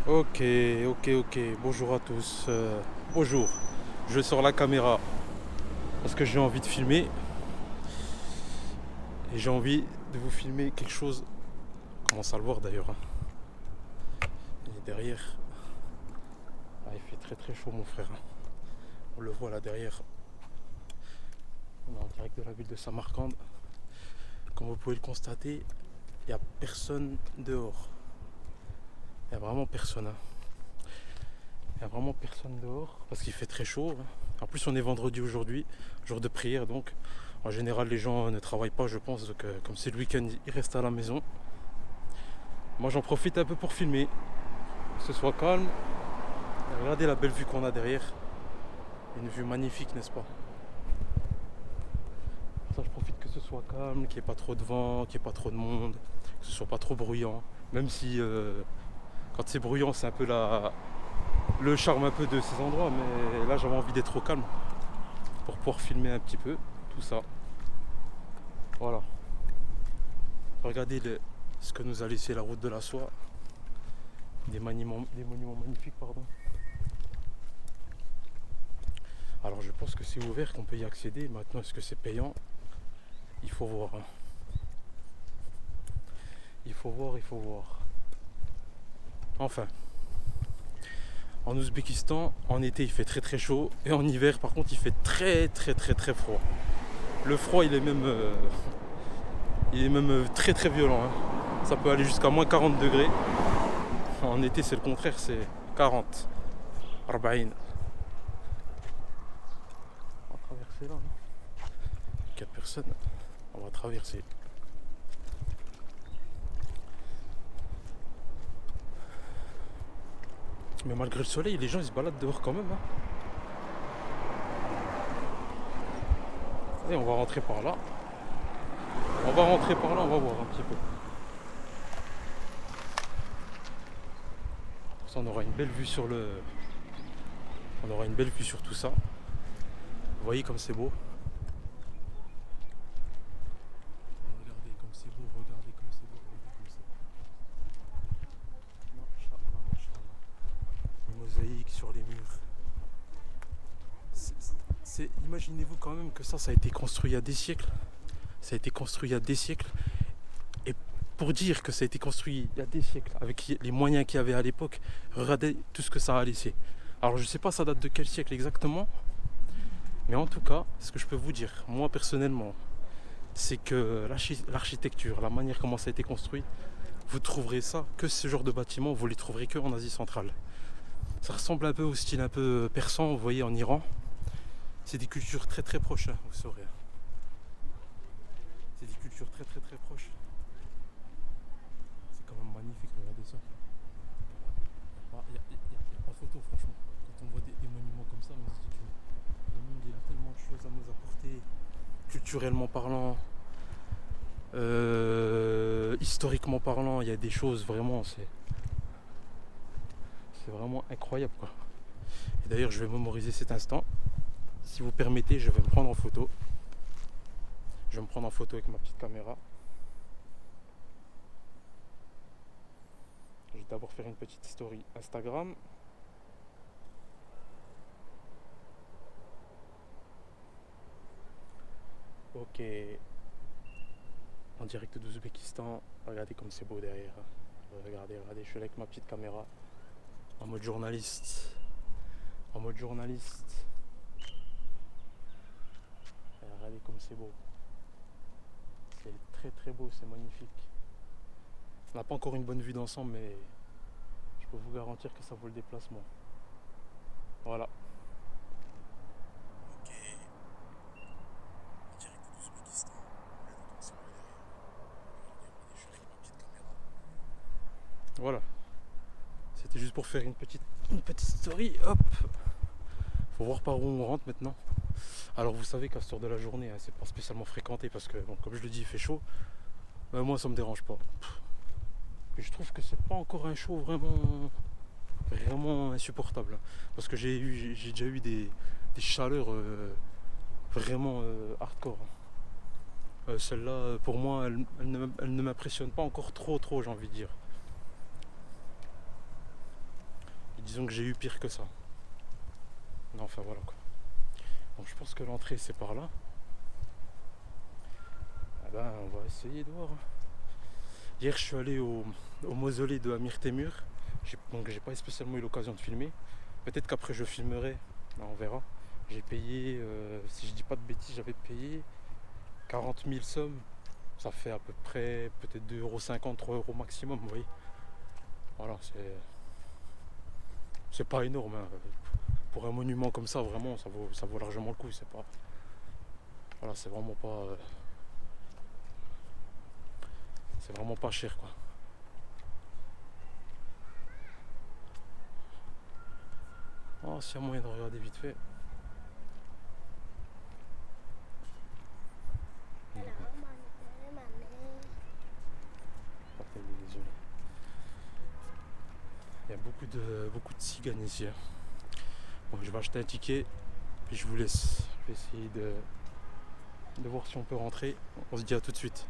Ok, ok. Bonjour à tous. Bonjour. Je sors la caméra parce que j'ai envie de filmer. Et j'ai envie de vous filmer quelque chose. On commence à le voir d'ailleurs, hein. Et derrière, il fait très très chaud mon frère, hein. On le voit là derrière. On est en direct de la ville de Samarcande. Comme vous pouvez le constater, il n'y a personne dehors. Il n'y a vraiment personne, hein. Il n'y a vraiment personne dehors parce qu'il fait très chaud, hein. En plus, on est vendredi aujourd'hui, jour de prière, donc en général, les gens ne travaillent pas, je pense. Donc, comme c'est le week-end, ils restent à la maison. Moi, j'en profite un peu pour filmer, que ce soit calme. Et regardez la belle vue qu'on a derrière. Une vue magnifique, n'est-ce pas? Ça, je profite que ce soit calme, qu'il n'y ait pas trop de vent, qu'il n'y ait pas trop de monde, que ce soit pas trop bruyant. Même si, quand c'est bruyant, c'est un peu le charme un peu de ces endroits. Mais là, j'avais envie d'être au calme pour pouvoir filmer un petit peu tout ça. Voilà. Regardez ce que nous a laissé la route de la soie. Des monuments magnifiques, pardon. Alors je pense que c'est ouvert, qu'on peut y accéder. Maintenant, est-ce que c'est payant? Il faut voir, hein. Il faut voir, il faut voir. Enfin, en Ouzbékistan, en été il fait très très chaud. Et en hiver, par contre, il fait très très très très froid. Le froid, il est même très très violent, hein. Ça peut aller jusqu'à moins 40 degrés. En été, c'est le contraire, c'est 40. 40. On va traverser là, non? 4 personnes. On va traverser. Mais malgré le soleil, les gens ils se baladent dehors quand même, hein. Et on va rentrer par là. On va rentrer par là, on va voir un petit peu. Pour ça, on aura une belle vue sur le. On aura une belle vue sur tout ça. Vous voyez comme c'est beau. Regardez comme c'est beau, regardez comme c'est beau, regardez comme c'est beau. Machallah, machallah. Les mosaïques sur les murs. Imaginez-vous quand même que ça a été construit il y a des siècles. Ça a été construit il y a des siècles. Et pour dire que ça a été construit il y a des siècles, avec les moyens qu'il y avait à l'époque, regardez tout ce que ça a laissé. Alors je sais pas ça date de quel siècle exactement, mais en tout cas, ce que je peux vous dire, moi personnellement, c'est que l'architecture, la manière comment ça a été construit, vous trouverez ça, que ce genre de bâtiment, vous les trouverez que en Asie centrale. Ça ressemble un peu au style un peu persan, vous voyez, en Iran. C'est des cultures très très proches, hein, vous saurez. C'est des cultures très très très proches. C'est quand même magnifique, regardez ça. Il n'y a pas photo, franchement. Quand on voit des monuments comme ça, on se dit que le monde il a tellement de choses à nous apporter, culturellement parlant, historiquement parlant, il y a des choses vraiment, c'est vraiment incroyable, quoi. Et d'ailleurs, je vais mémoriser cet instant. Si vous permettez, je vais me prendre en photo. Je vais me prendre en photo avec ma petite caméra. Je vais d'abord faire une petite story Instagram. Ok, en direct d'Ouzbékistan. Regardez comme c'est beau derrière. Regardez, regardez, je suis là avec ma petite caméra. En mode journaliste. En mode journaliste. Et regardez comme c'est beau. C'est très très beau, c'est magnifique. On n'a pas encore une bonne vue d'ensemble, mais je peux vous garantir que ça vaut le déplacement. Voilà. Ok. En direct d'Ouzbékistan. Regardez comme c'est beau derrière. Regardez, regardez, je suis avec ma petite caméra. Voilà. C'était juste pour faire une petite story. Hop. Faut voir par où on rentre maintenant. Alors vous savez qu'à cette heure de la journée, hein, c'est pas spécialement fréquenté parce que, bon, comme je le dis, il fait chaud. Moi, ça me dérange pas. Et je trouve que c'est pas encore un chaud vraiment insupportable. Parce que j'ai déjà eu des chaleurs vraiment hardcore. Celle-là, pour moi, elle ne m'impressionne pas encore trop, j'ai envie de dire. disons que j'ai eu pire que ça. Non, enfin voilà quoi. Donc je pense que l'entrée c'est par là. Ah ben on va essayer de voir. Hier je suis allé au mausolée de Amir Temur. Donc j'ai pas spécialement eu l'occasion de filmer. Peut-être qu'après je filmerai. Là, on verra. J'ai payé, si je dis pas de bêtises, j'avais payé 40 000 sommes. Ça fait à peu près peut-être 2,50 €, 3 € maximum, vous voyez. Voilà, c'est pas énorme. Hein. Pour un monument comme ça, vraiment, ça vaut largement le coup. C'est pas, voilà, c'est vraiment pas cher, quoi. Oh, s'il y a moyen de regarder vite fait. Désolé. Il y a beaucoup de tziganes ici. Hein. Bon, je vais acheter un ticket, puis je vous laisse. Je vais essayer de voir si on peut rentrer. On se dit à tout de suite.